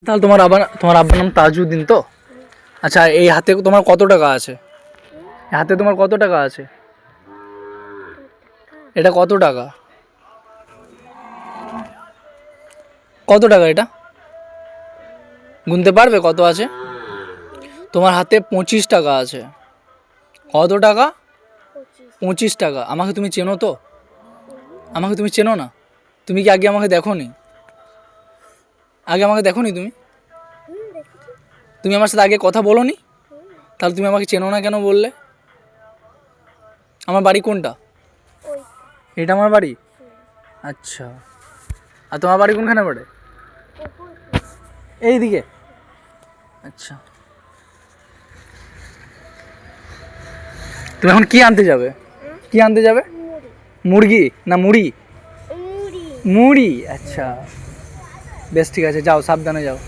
তাহলে তোমার আব্বার নাম তাজউদ্দিন তো? আচ্ছা, এই হাতে তোমার কত টাকা আছে? এই হাতে তোমার কত টাকা আছে? এটা কত টাকা? কত টাকা এটা? গুনতে পারবে কত আছে? তোমার হাতে 25 টাকা আছে। কত টাকা? 25 টাকা। আমাকে তুমি চেনো তো? আমাকে তুমি চেনো না? তুমি কি আগে আমাকে দেখোনি? আগে আমাকে দেখোনি তুমি? তুমি আমার সাথে আগে কথা বলোনি? তাহলে তুমি আমাকে চেনো না কেন বললে? আমার বাড়ি কোনটা? এটা আমার বাড়ি? আচ্ছা। আর তোমার বাড়ি কোনখানে পড়ে? এইদিকে? আচ্ছা। তুমি এখন কি আনতে যাবে? কি আনতে যাবে? মুরগি না মুড়ি? মুড়ি। আচ্ছা, বেশ ঠিক আছে, যাও, সাবধানে যাও।